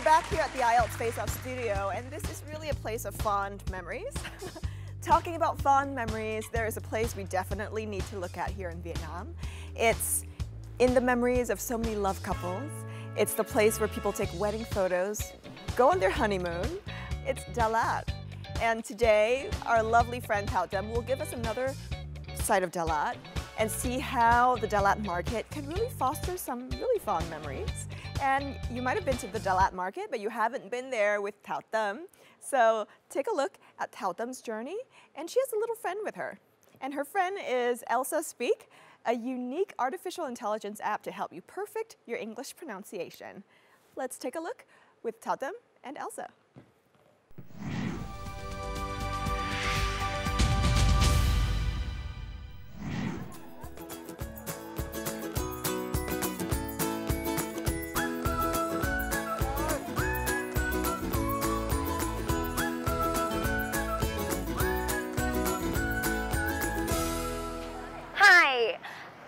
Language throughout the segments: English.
back here at the IELTS Face Off studio, and this is really a place of fond memories. Talking about fond memories, there is a place we definitely need to look at here in Vietnam. It's in the memories of so many love couples. It's the place where people take wedding photos, go on their honeymoon. It's Dalat. And today, our lovely friend Thao Dam will give us another side of Dalat and see how the Dalat market can really foster some really fond memories. And you might have been to the Dalat market, but you haven't been there with Thao Dam. So take a look at Thao Dam's journey, and she has a little friend with her. And her friend is Elsa Speak, a unique artificial intelligence app to help you perfect your English pronunciation. Let's take a look with Thao Dam and Elsa.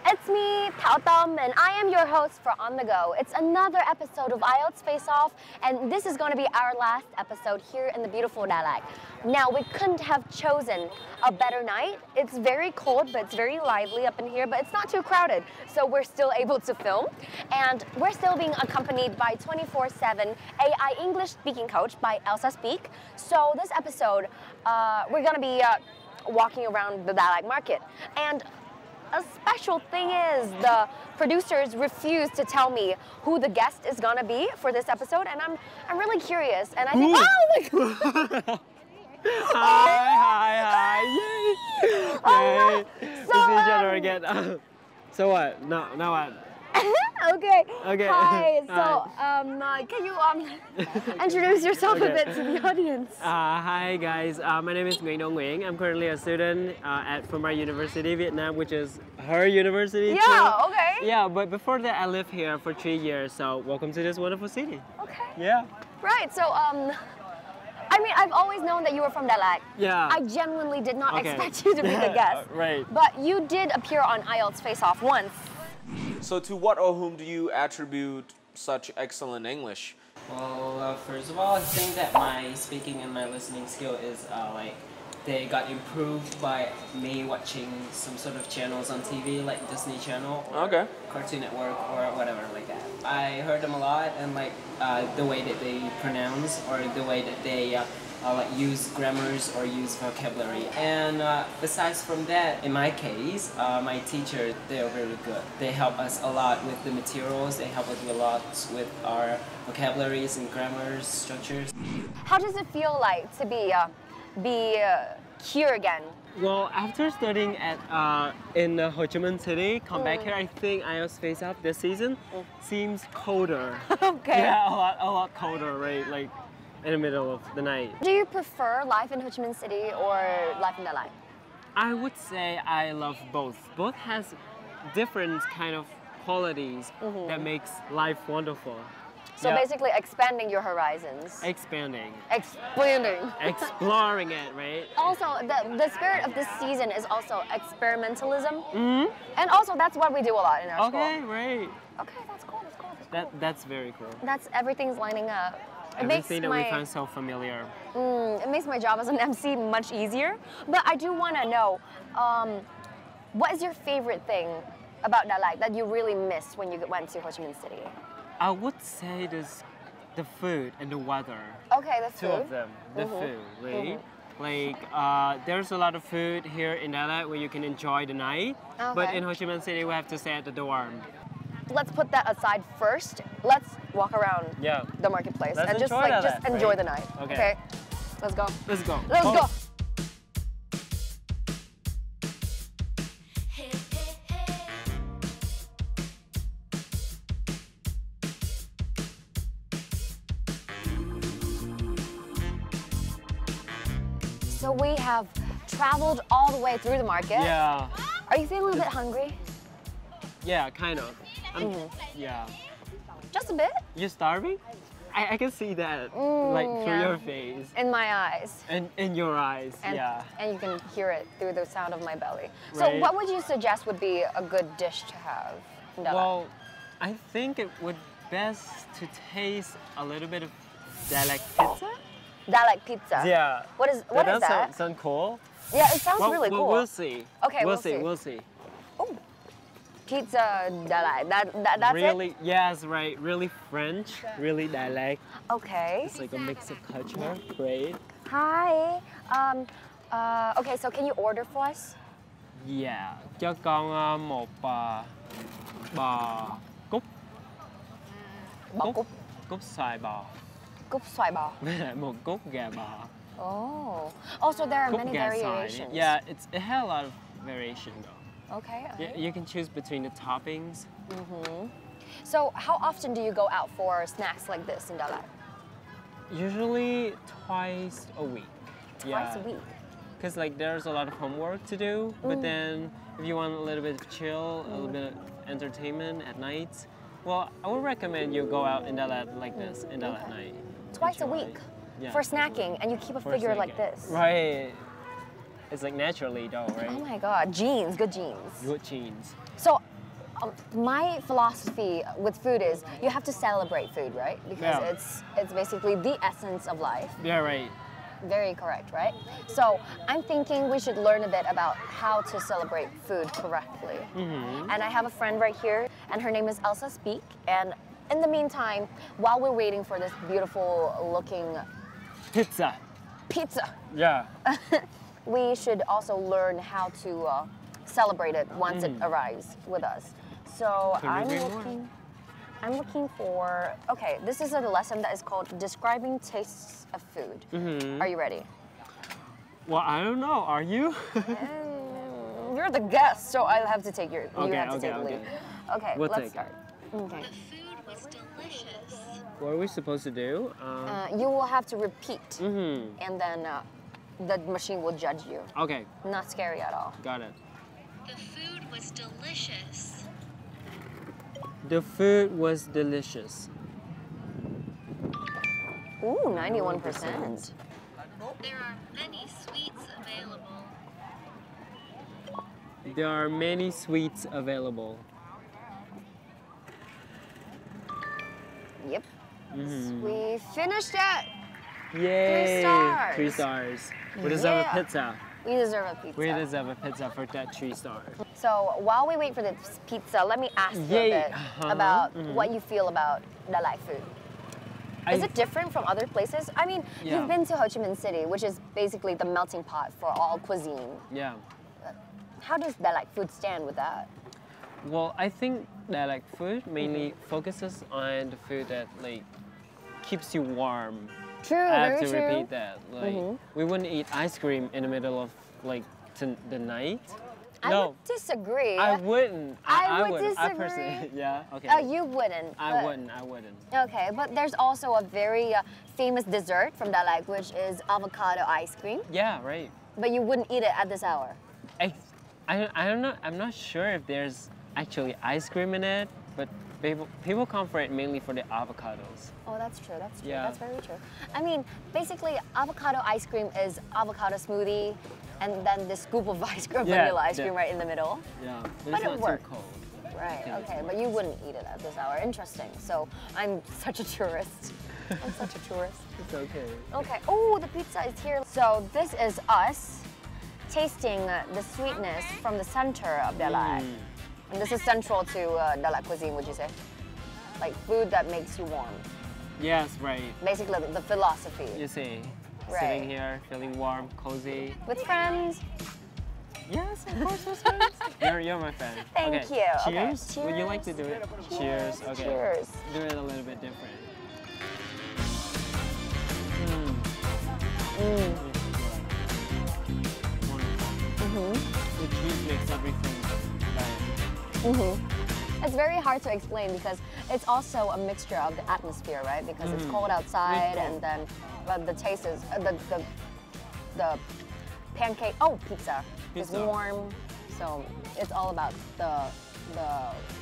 It's me, Thao Dam, and I am your host for On The Go. It's another episode of IELTS Face Off, and this is going to be our last episode here in the beautiful Dalat. Now, we couldn't have chosen a better night. It's very cold, but it's very lively up in here, but it's not too crowded, so we're still able to film. And we're still being accompanied by 24/7 AI English speaking coach by Elsa Speak. So this episode, we're going to be walking around the Dalat market. And a special thing is the producers refused to tell me who the guest is gonna be for this episode, and I'm really curious. And I think, oh my God! Hi! Yay! Oh, Yay! so, We see each other again. So what? Now what? Okay. Okay. Hi. So, can you introduce yourself a bit to the audience? Hi guys. My name is Nguyen Dong Nguyen. I'm currently a student at Phú Mai University, Vietnam, which is her university. Yeah. Too. Okay. Yeah, but before that, I lived here for 3 years. So welcome to this wonderful city. Okay. Yeah. Right. So, I mean, I've always known that you were from Dalat. Yeah. I genuinely did not expect you to be the guest. Right. But you did appear on IELTS Face Off once. So to what or whom do you attribute such excellent English? Well, first of all, I think that my speaking and my listening skill is like they got improved by me watching some sort of channels on TV like Disney Channel or Cartoon Network or whatever like that. I heard them a lot, and like the way that they pronounce or the way that they like use grammars or use vocabulary. And besides from that, in my case, my teachers, they are really good. They help us a lot with the materials. They help us a lot with our vocabularies and grammars, structures. How does it feel like to be here again? Well, after studying at in Ho Chi Minh City, come back here, I think IELTS Face Off this season seems colder. Okay. Yeah, a lot colder, right? Like in the middle of the night. Do you prefer life in Ho Chi Minh City or life in Dalat? I would say I love both. Both has different kind of qualities that makes life wonderful. So basically expanding your horizons. Expanding. Expanding. Exploring it, right? Also, the spirit of this season is also experimentalism. And also that's what we do a lot in our school. Okay, right. Okay, that's cool, that's cool. That's very cool. That's everyth's lining up. Everything that we find so familiar. It makes my job as an MC much easier. But I do want to know, what is your favorite thing about Dalat that you really missed when you went to Ho Chi Minh City? I would say the food and the weather. Okay, the food. Two of them. The food, right? Like, there's a lot of food here in Dalat where you can enjoy the night. Okay. But in Ho Chi Minh City, we have to stay at the dorm. Let's put that aside first. Let's walk around the marketplace and just enjoy the night. Okay. Let's go. Let's go. Let's go. So we have traveled all the way through the market. Yeah. Are you feeling a bit hungry? Yeah, kind of. Yeah. Just a bit? You starving? I can see that, like through your face. In my eyes. And in your eyes, and, yeah. And you can hear it through the sound of my belly. Right. So what would you suggest would be a good dish to have in Dalat? Well, I think it would best to taste a little bit of Dalag pizza? Dalag pizza. Yeah. What is that? Sound cool? Yeah, it sounds really cool. We'll see. Okay, we'll see. We'll see. Oh, pizza Dalag. That's really, it? yes, right. Really French, really Dalag. Okay. It's like a mix of culture. Great. Hi. Okay, so can you order for us? Yeah. Cho con một bò cúc. Bò cúc. Cúc xoài bò. Cúc xoài bò. Với lại một cúc gà bò. Oh. Also, there are Cúc many gà xoài. variations. Yeah, it had a lot of variation though. Okay. Yeah, you can choose between the toppings. So, how often do you go out for snacks like this in Dalag? Usually twice a week. Twice a week. Because like there's a lot of homework to do, but then if you want a little bit of chill, a little bit of entertainment at night, well, I would recommend you go out in Dalat like this, in Dalat night. Twice a Enjoy. week Yeah. for snacking, and you keep a For figure like snacking. this. Right. It's like naturally though, right? Oh my God, jeans, good jeans. Good jeans. So, my philosophy with food is you have to celebrate food, right? Because Yeah. it's basically the essence of life. Yeah, right. Very correct, right? So I'm thinking we should learn a bit about how to celebrate food correctly. And I have a friend right here, and her name is Elsa Speak. And in the meantime, while we're waiting for this beautiful looking Pizza. pizza, Yeah. we should also learn how to celebrate it once it arrives with us. So Couldn't agree more. I'm looking for, okay, this is a lesson that is called Describing Tastes of Food. Are you ready? Well, I don't know. Are you? You're the guest, so I'll have to take you Okay, have to take the okay. lead. Okay, We'll let's take it. start. Okay. Food was delicious. What are we supposed to do? You will have to repeat, Mm-hmm. and then the machine will judge you. Okay, Not scary at all. got it. The food was delicious. The food was delicious. Ooh, 91%. There are many sweets available. There are many sweets available. Yep. We finished it. Yay! stars. 3 stars. We deserve Yeah. a pizza. We deserve a pizza. We deserve a pizza for that 3 stars. So while we wait for this pizza, let me ask you Yay. a bit about what you feel about Dalag food. Is it different from other places? I mean, Yeah. you've been to Ho Chi Minh City, which is basically the melting pot for all cuisine. Yeah. How does Dalag food stand with that? Well, I think that like food mainly focuses on the food that like keeps you warm. True, I have very to true. repeat that. Like we wouldn't eat ice cream in the middle of like the night. I would disagree. I wouldn't. I would wouldn't. I disagree. personally, yeah. Okay. You wouldn't. I but- wouldn't. I wouldn't. Okay, but there's also a very famous dessert from Dalag, which is avocado ice cream. Yeah. Right. But you wouldn't eat it at this hour. I don't know. I'm not sure if there's actually ice cream in it, but people come for it mainly for the avocados. Oh, that's true. That's true. Yeah. That's very true. I mean, basically, avocado ice cream is avocado smoothie, and then this scoop of ice cream, Yeah, vanilla ice yeah. cream right in the middle. Yeah. But it's it not works. too cold. Right. Yeah. Okay, but you wouldn't eat it at this hour. Interesting. So I'm such a tourist. I'm such a tourist. It's okay. Okay. Oh, the pizza is here. So this is us tasting the sweetness from the center of Dalag. And this is central to Dalag cuisine, would you say? Like food that makes you warm. Yes. Right. Basically, the philosophy. You see, Right. sitting here, feeling warm, cozy. With friends. Yes, of course, with friends. You're my friend. Thank okay. you. Okay, Cheers. Would you like to do it? Cheers. Okay. Cheers. Do it a little bit different. Wonderful. The cheese makes everything better. It's very hard to explain because it's also a mixture of the atmosphere, right? Because it's cold outside, It's and then the taste is the pancake. Oh, pizza is Pizza. warm, so it's all about the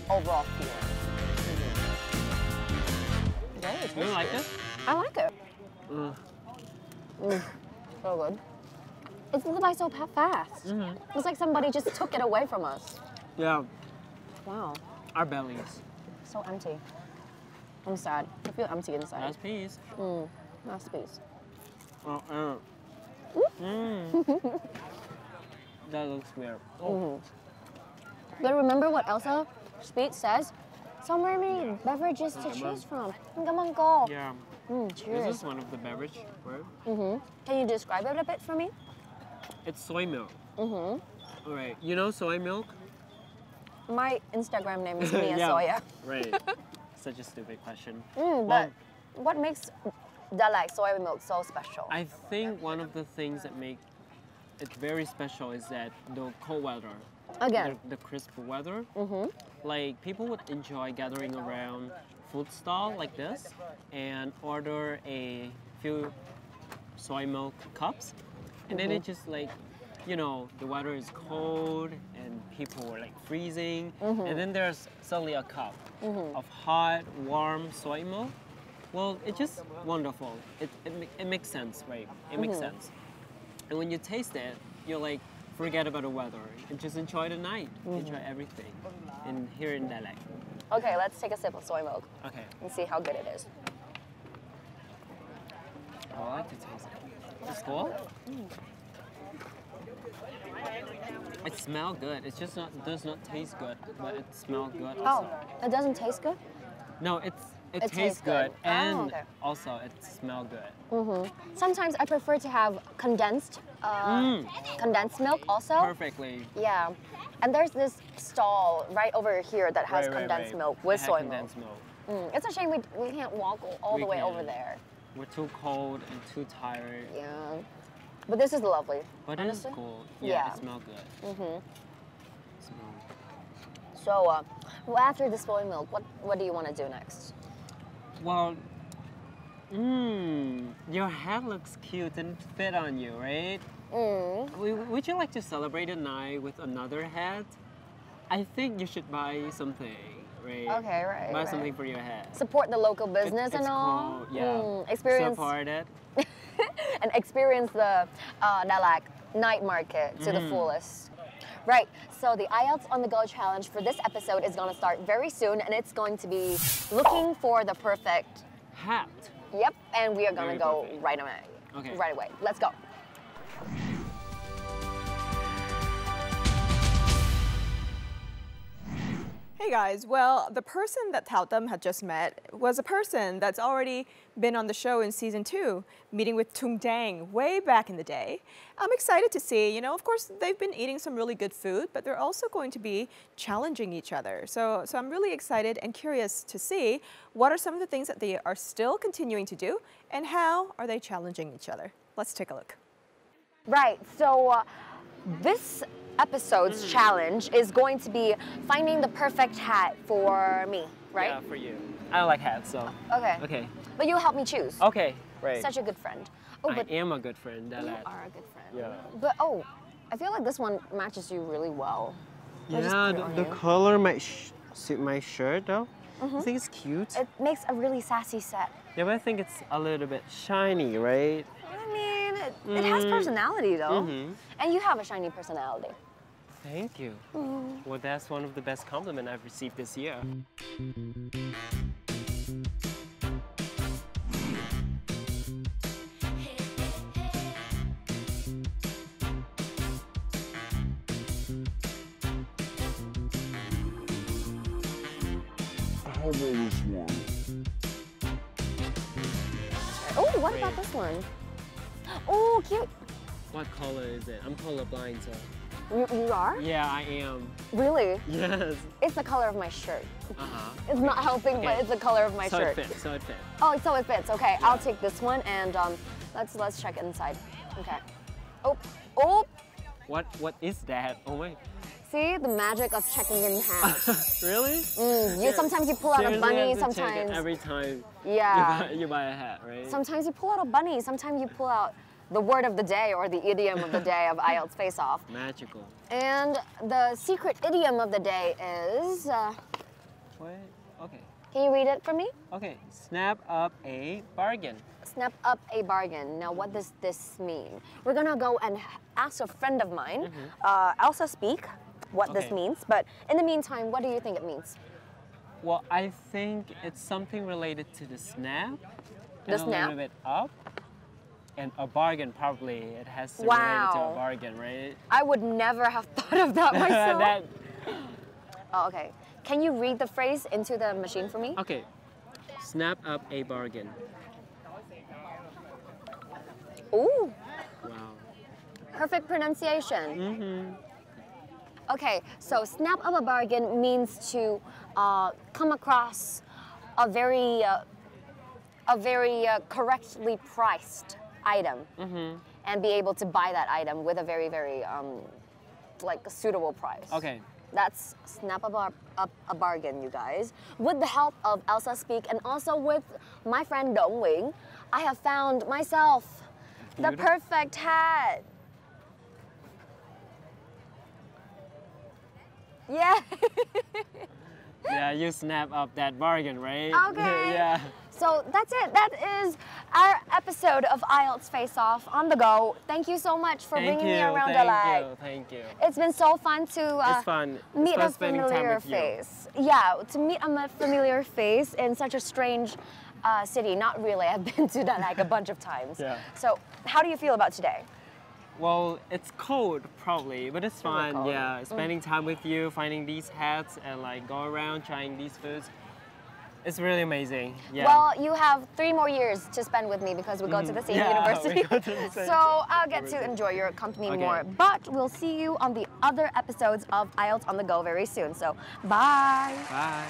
overall feeling. Very Do you tasty. like it? I like it. So good. It's moved by so fast. It's like somebody just took it away from us. Yeah. Wow, Our bellies. so empty. I'm sad. I feel empty inside. Last piece. masterpiece. Oh, that looks weird. Oh. But remember what Elsa Speed says? So many beverages to choose from. Come on, go. Yeah. Cheers. This is one of the beverage, right? Can you describe it a bit for me? It's soy milk. All right. You know soy milk? My Instagram name is Mia Yeah. Soya. Right. Such a stupid question. But what makes Dalag soy milk so special? I think one of the things that make it very special is that the cold weather. Again. The crisp weather. Like people would enjoy gathering around food stall like this and order a few soy milk cups, and then it just like, you know, the weather is cold and people are like freezing, and then there's suddenly a cup of hot, warm soy milk. Well, it's just wonderful. It makes sense, right? It makes sense. And when you taste it, you're like, forget about the weather and just enjoy the night, enjoy everything. And here in Dalag. Okay, let's take a sip of soy milk Okay. and see how good it is. Oh, I like to taste it. It's cool. It smells good. It just does not taste good, but it smells good. Oh, Also. it doesn't taste good? No, it tastes tastes good. good, and okay. also it smells good. Sometimes I prefer to have condensed milk also. Perfectly. Yeah. And there's this stall right over here that has condensed milk with It had soy condensed milk. It's a shame we can't walk all We the way over can't. there. We're too cold and too tired. Yeah. But this is lovely. But honestly. it is cool. Yeah. Yeah, it smells good. So, well, after the soy milk, what do you want to do next? Well, your hat looks cute and fit on you, right? Would you like to celebrate the night with another hat? I think you should buy something, right? Okay, right. Buy right. something for your hat. Support the local business It's and all. cool, yeah. Experience Support it. and experience the Dalag night market to the fullest. Right, so the IELTS on the Go challenge for this episode is going to start very soon, and it's going to be looking for the perfect Hat. Yep, and we are going Very to go perfect. right away. Okay. Right away. Let's go. Hey guys, well, the person that Thao Tam had just met was a person that's already been on the show in season 2, meeting with Tung Dang way back in the day. I'm excited to see, you know, of course, they've been eating some really good food, but they're also going to be challenging each other. So I'm really excited and curious to see what are some of the things that they are still continuing to do and how are they challenging each other. Let's take a look. Right, so this episode's challenge is going to be finding the perfect hat for me, right? Yeah, for you. I don't like hats, so. Okay. Okay. But you help me choose. Okay, right. Such a good friend. Oh, I but am a good friend, you Dalat. are a good friend. Yeah. But oh, I feel like this one matches you really well. I'll just Yeah, put it on the you. color might suit my shirt though. I think it's cute. It makes a really sassy set. Yeah, but I think it's a little bit shiny, right? I mean, it has personality though. And you have a shiny personality. Thank you. Well, that's one of the best compliments I've received this year. Oh, what about this one? Oh, cute. What color is it? I'm colorblind, so. You are? Yeah, I am. Really? Yes. It's the color of my shirt. Uh-huh. It's not helping, but Okay. it's the color of my So shirt. it fits, so it fits. Oh, so it fits. Okay, I'll take this one and let's check inside. Okay. Oh, What is that? Oh my. see the magic of checking in hats. Really? Sometimes you pull out a Seriously, bunny, I have to check it sometimes every time yeah. you buy a hat, right? Sometimes you pull out a bunny, sometimes you pull out the word of the day or the idiom of the day of IELTS Face Off. Magical. And the secret idiom of the day is, What? Okay. can you read it for me? Okay. Snap up a bargain. Snap up a bargain. Now, what does this mean? We're gonna go and ask a friend of mine, Elsa Speak, what this Okay. means. But in the meantime, what do you think it means? Well, I think it's something related to the snap. and a snap? little bit up. And a bargain, probably. It has to Wow. relate it to a bargain, right? I would never have thought of that myself. That, Oh, okay. Can you read the phrase into the machine for me? okay. Snap up a bargain. Ooh, Wow. perfect pronunciation. Mm-hmm. Okay, so snap up a bargain means to come across a very correctly priced item and be able to buy that item with a very like a suitable price. Okay. That's snap up a bargain, you guys. With the help of Elsa Speak and also with my friend Dong Wing, I have found myself the perfect hat. Yeah. Yeah, you snap up that bargain, right? Okay. Yeah. So that's it. That is our episode of IELTS Face Off on the go. Thank you so much for bringing me around Dalat. Thank you. It's been so fun to It's fun. meet It's fun a spending time familiar with you. face. Yeah, to meet a familiar face in such a strange city. Not really. I've been to Dalat a bunch of times. Yeah. So how do you feel about today? Well, it's cold probably, but it's Really fun. cold. Yeah, spending time with you, finding these hats, and like go around trying these foods. It's really amazing. Yeah. Well, you have 3 more years to spend with me because we go to the same Yeah, university. we go to the same So I'll get to enjoy your company Okay. more. But we'll see you on the other episodes of IELTS on the Go very soon. So bye. Bye.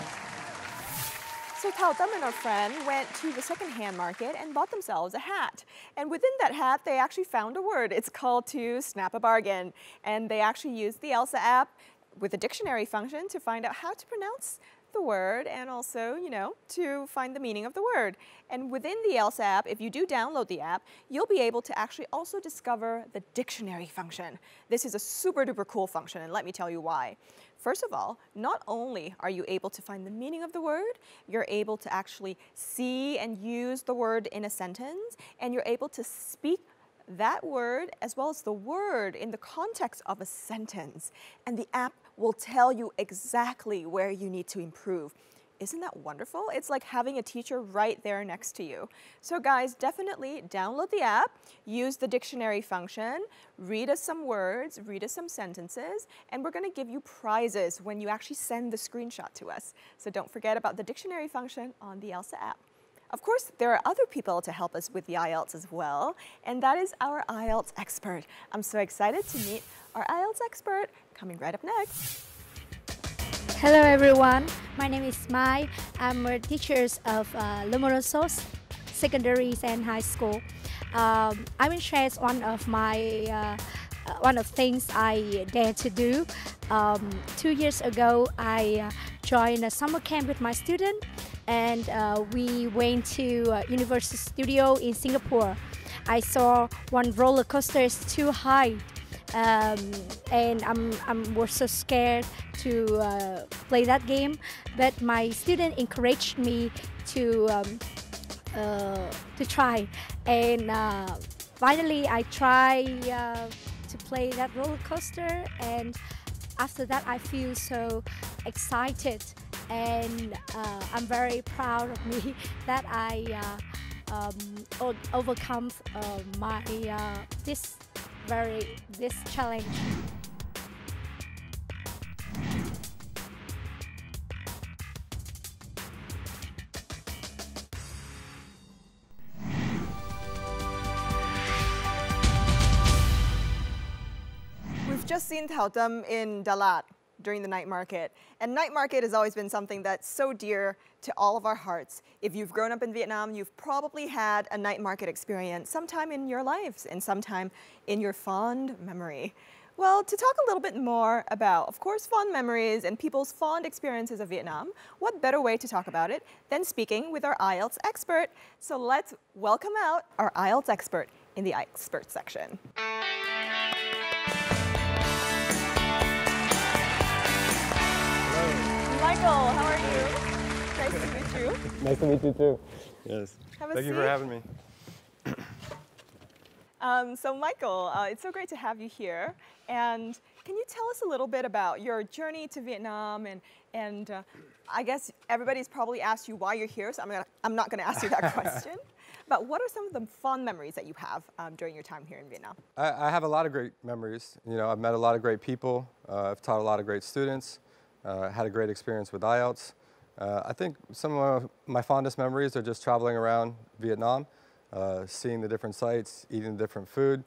So Tao Tam and our friend went to the secondhand market and bought themselves a hat. And within that hat, they actually found a word. It's called to snap a bargain. And they actually used the Elsa app with a dictionary function to find out how to pronounce the word and also, you know, to find the meaning of the word. And within the Elsa app, if you do download the app, you'll be able to actually also discover the dictionary function. This is a super duper cool function, and let me tell you why. First of all, not only are you able to find the meaning of the word, you're able to actually see and use the word in a sentence, and you're able to speak that word as well as the word in the context of a sentence. And the app will tell you exactly where you need to improve. Isn't that wonderful? It's like having a teacher right there next to you. So guys, definitely download the app, use the dictionary function, read us some words, read us some sentences, and we're gonna give you prizes when you actually send the screenshot to us. So don't forget about the dictionary function on the Elsa app. Of course, there are other people to help us with the IELTS as well, and that is our IELTS expert. I'm so excited to meet our IELTS expert, coming right up next. Hello everyone, my name is Mai. I'm a teacher of Lumorosos Secondary and High School. I will share one of my things I dare to do. 2 years ago, I joined a summer camp with my student, and we went to Universal Studio in Singapore. I saw one roller coaster is too high. And I was so scared to play that game, but my student encouraged me to try, and finally I tried to play that roller coaster, and after that I feel so excited, and I'm very proud of me that I overcome my this challenge. We've just seen Tao Tam in Dalat during the night market. And night market has always been something that's so dear to all of our hearts. If you've grown up in Vietnam, you've probably had a night market experience sometime in your lives and sometime in your fond memory. Well, to talk a little bit more about, of course, fond memories and people's fond experiences of Vietnam, what better way to talk about it than speaking with our IELTS expert? So let's welcome out our IELTS expert in the expert section. Michael, how are you? Nice to meet you. Nice to meet you too. Yes. Have a Thank you for seat. having me. So Michael, it's so great to have you here. And can you tell us a little bit about your journey to Vietnam? And I guess everybody's probably asked you why you're here, so I'm not going to ask you that question. about what are some of the fond memories that you have during your time here in Vietnam? I have a lot of great memories. You know, I've met a lot of great people. I've taught a lot of great students. Had a great experience with IELTS. I think some of my fondest memories are just traveling around Vietnam, seeing the different sites, eating the different food.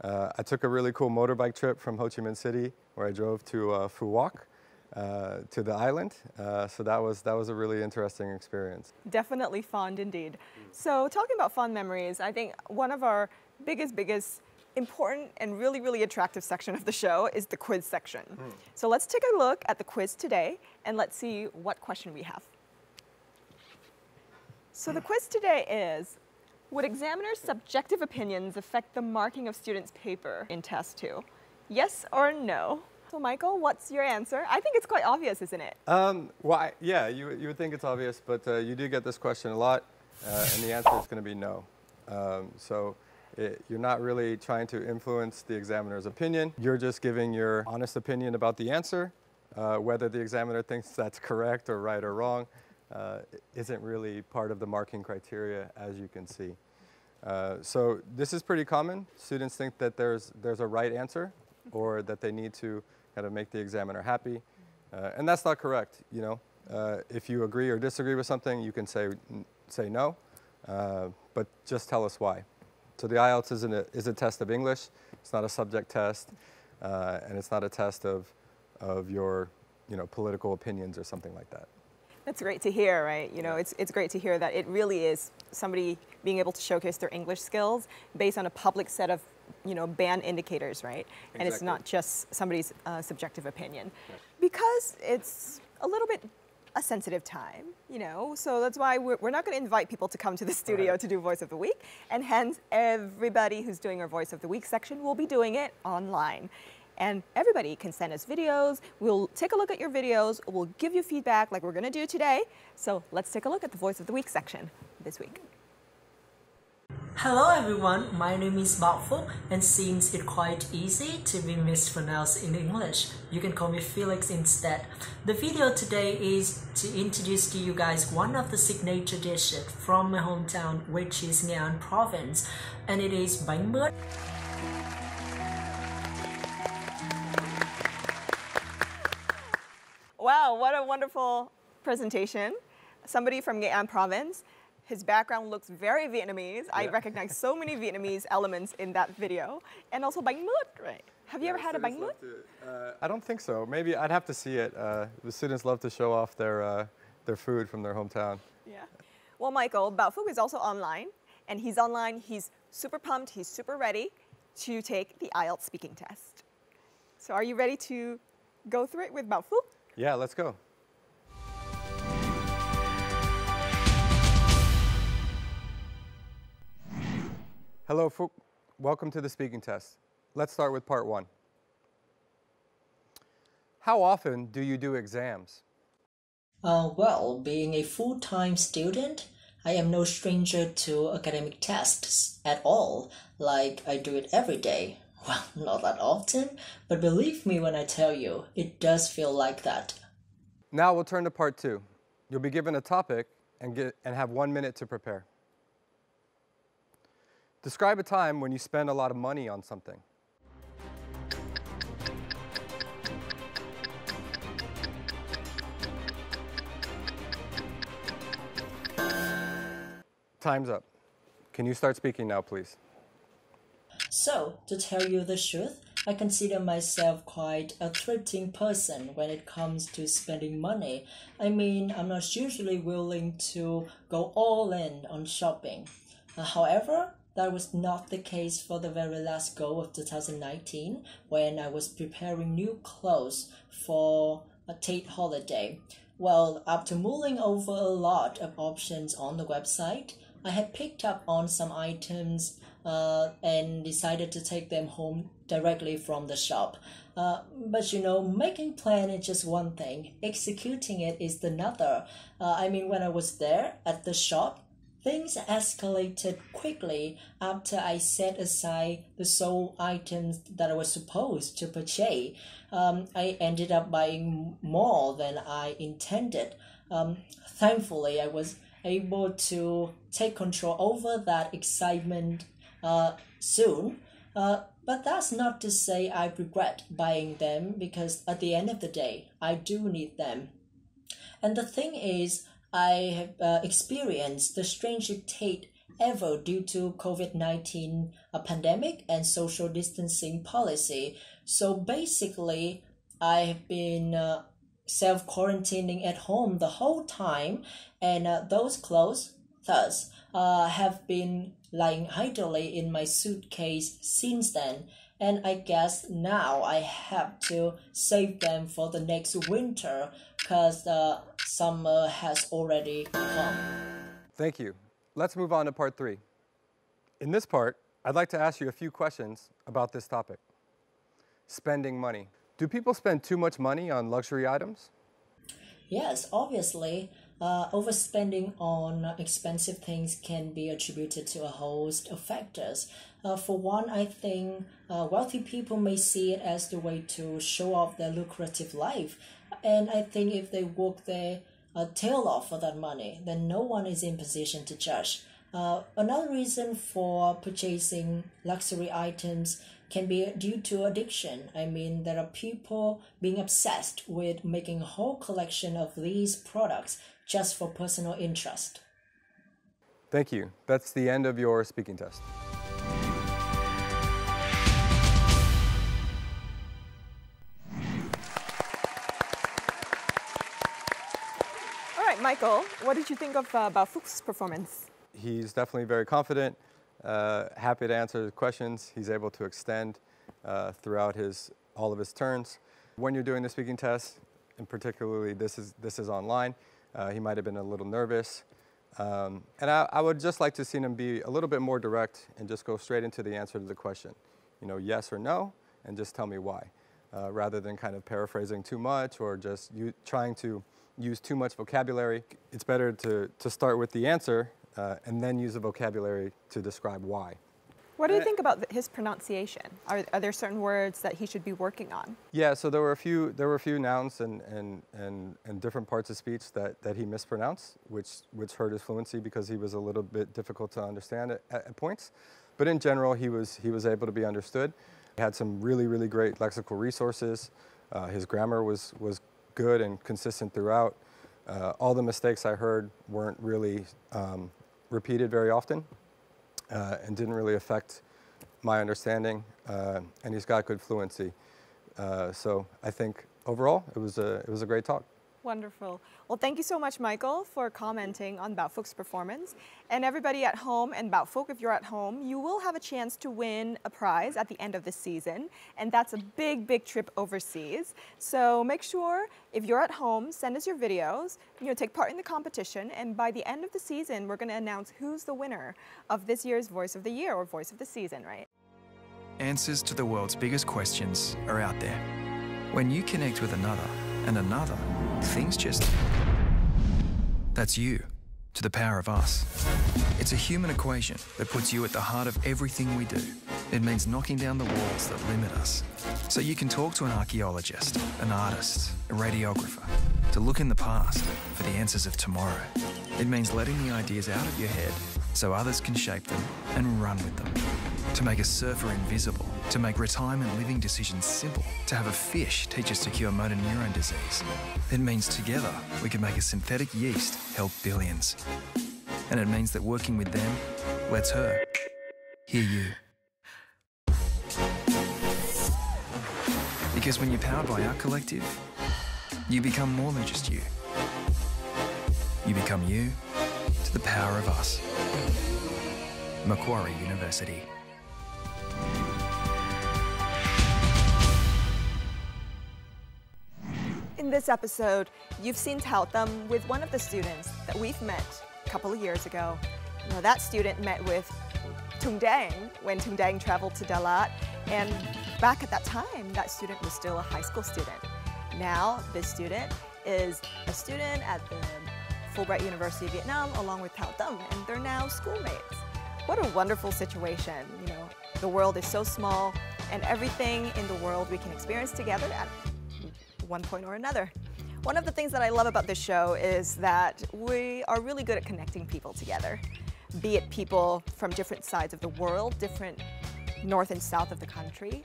I took a really cool motorbike trip from Ho Chi Minh City where I drove to Phu Quoc, to the island. So that was a really interesting experience. Definitely fond indeed. So talking about fond memories, I think one of our biggest important and really attractive section of the show is the quiz section. So let's take a look at the quiz today and let's see what question we have. So the quiz today is, would examiners' subjective opinions affect the marking of students' paper in test 2? Yes or no? So Michael, what's your answer? I think it's quite obvious, isn't it? Well, yeah, you would think it's obvious, but you do get this question a lot, and the answer is going to be no. You're not really trying to influence the examiner's opinion. You're just giving your honest opinion about the answer. Whether the examiner thinks that's correct or right or wrong isn't really part of the marking criteria, as you can see. So this is pretty common. Students think that there's a right answer, or that they need to kind of make the examiner happy. And that's not correct, you know. If you agree or disagree with something, you can say no, but just tell us why. So the IELTS is a test of English. It's not a subject test, and it's not a test of your, you know, political opinions or something like that. That's great to hear, right? You know, it's great to hear that it really is somebody being able to showcase their English skills based on a public set of, you know, band indicators, right? Exactly. And it's not just somebody's subjective opinion. Right. Because it's a little bit a sensitive time, you know, so that's why we're not going to invite people to come to the studio to do Voice of the Week, and hence everybody who's doing our Voice of the Week section will be doing it online. And everybody can send us videos. We'll take a look at your videos. We'll give you feedback like we're going to do today. So let's take a look at the Voice of the Week section this week. Hello everyone, my name is Bảo Phúc, and since it's quite easy to be mispronounced in English, you can call me Felix instead. The video today is to introduce to you guys one of the signature dishes from my hometown, which is Nghệ An province, and it is bánh mướt. Wow, what a wonderful presentation. Somebody from Nghệ An province. His background looks very Vietnamese. Yeah. I recognize so many Vietnamese elements in that video. And also bánh mướt, right? Have you ever had a bánh mướt? I don't think so. Maybe I'd have to see it. The students love to show off their food from their hometown. Yeah. Well, Michael, Bảo Phúc is also online. And he's online. He's super pumped. He's super ready to take the IELTS speaking test. So are you ready to go through it with Bảo Phúc? Yeah, let's go. Hello, Phuc. Welcome to the speaking test. Let's start with part 1. How often do you do exams? Well, being a full-time student, I am no stranger to academic tests at all, like I do it every day. Well, not that often, but believe me when I tell you, it does feel like that. Now we'll turn to part 2. You'll be given a topic and have 1 minute to prepare. Describe a time when you spend a lot of money on something. Time's up. Can you start speaking now, please? So, to tell you the truth, I consider myself quite a thrifting person when it comes to spending money. I mean, I'm not usually willing to go all in on shopping. However, that was not the case for the very last go of 2019 when I was preparing new clothes for a Tate holiday. Well, after mulling over a lot of options on the website, I had picked up on some items and decided to take them home directly from the shop. But you know, making plan is just one thing, executing it is another. I mean, when I was there at the shop, things escalated quickly after I set aside the sole items that I was supposed to purchase. I ended up buying more than I intended. Thankfully, I was able to take control over that excitement soon. But that's not to say I regret buying them, because at the end of the day, I do need them. And the thing is, I have experienced the strangest state ever due to COVID-19 pandemic and social distancing policy. So basically, I have been self-quarantining at home the whole time, and those clothes thus have been lying idly in my suitcase since then, and I guess now I have to save them for the next winter because summer has already come. Thank you. Let's move on to part 3. In this part, I'd like to ask you a few questions about this topic. Spending money. Do people spend too much money on luxury items? Yes, obviously. Overspending on expensive things can be attributed to a host of factors. For one, I think wealthy people may see it as the way to show off their lucrative life. And I think if they work their tail off for that money, then no one is in position to judge. Another reason for purchasing luxury items can be due to addiction. I mean, there are people being obsessed with making a whole collection of these products just for personal interest. Thank you. That's the end of your speaking test. All right, Michael, what did you think of about Fuchs' performance? He's definitely very confident, happy to answer questions. He's able to extend throughout all of his turns. When you're doing the speaking test, and particularly this is online, he might have been a little nervous. And I would just like to see him be a little bit more direct and just go straight into the answer to the question. You know, yes or no, and just tell me why. Rather than kind of paraphrasing too much or just trying to use too much vocabulary. It's better to start with the answer and then use the vocabulary to describe why. What do you think about his pronunciation? Are there certain words that he should be working on? Yeah, so there were a few nouns and different parts of speech that he mispronounced, which hurt his fluency because he was a little bit difficult to understand at points. But in general, he was able to be understood. He had some really great lexical resources. His grammar was good and consistent throughout. All the mistakes I heard weren't really repeated very often. And didn't really affect my understanding, and he's got good fluency. So I think overall it was a great talk. Wonderful. Well, thank you so much, Michael, for commenting on Bao Phoc's performance. And everybody at home, and Bao Phoc, if you're at home, you will have a chance to win a prize at the end of the season. And that's a big trip overseas. So make sure, if you're at home, send us your videos, take part in the competition. And by the end of the season, we're going to announce who's the winner of this year's Voice of the Year or Voice of the Season, right? Answers to the world's biggest questions are out there. When you connect with another and another, things just... That's you, to the power of us. It's a human equation that puts you at the heart of everything we do. It means knocking down the walls that limit us. So you can talk to an archaeologist, an artist, a radiographer, to look in the past for the answers of tomorrow. It means letting the ideas out of your head so others can shape them and run with them. To make a surfer invisible, to make retirement living decisions simple, to have a fish teach us to cure motor neurone disease. It means together we can make a synthetic yeast help billions. And it means that working with them lets her hear you. Because when you're powered by our collective, you become more than just you. You become you to the power of us. Macquarie University. In this episode, you've seen Thao Tâm with one of the students that we've met a couple of years ago. That student met with Tung Dang when Tung Dang traveled to Dalat, and back at that time, that student was still a high school student. Now, this student is a student at the Fulbright University of Vietnam along with Thao Tâm, and they're now schoolmates. What a wonderful situation. The world is so small, and everything in the world we can experience together at one point or another. One of the things that I love about this show is that we are really good at connecting people together, be it people from different sides of the world, different north and south of the country.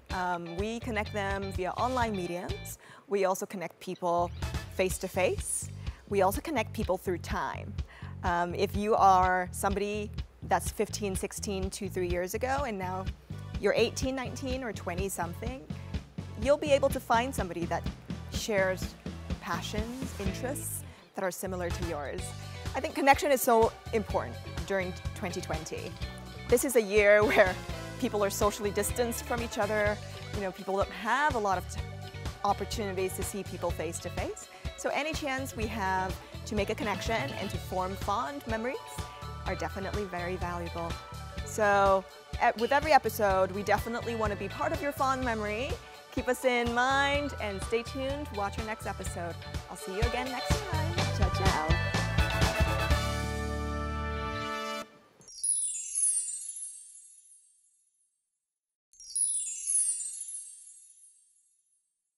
We connect them via online mediums. We also connect people face to face. We also connect people through time. If you are somebody that's 15, 16, 2, 3 years ago, and now you're 18, 19, or 20 something, you'll be able to find somebody that shares passions, interests that are similar to yours. I think connection is so important during 2020. This is a year where people are socially distanced from each other. You know, people don't have a lot of opportunities to see people face to face. So any chance we have to make a connection and to form fond memories are definitely very valuable. So with every episode, we definitely want to be part of your fond memory. Keep us in mind and stay tuned. Watch our next episode. I'll see you again next time. Ciao, ciao.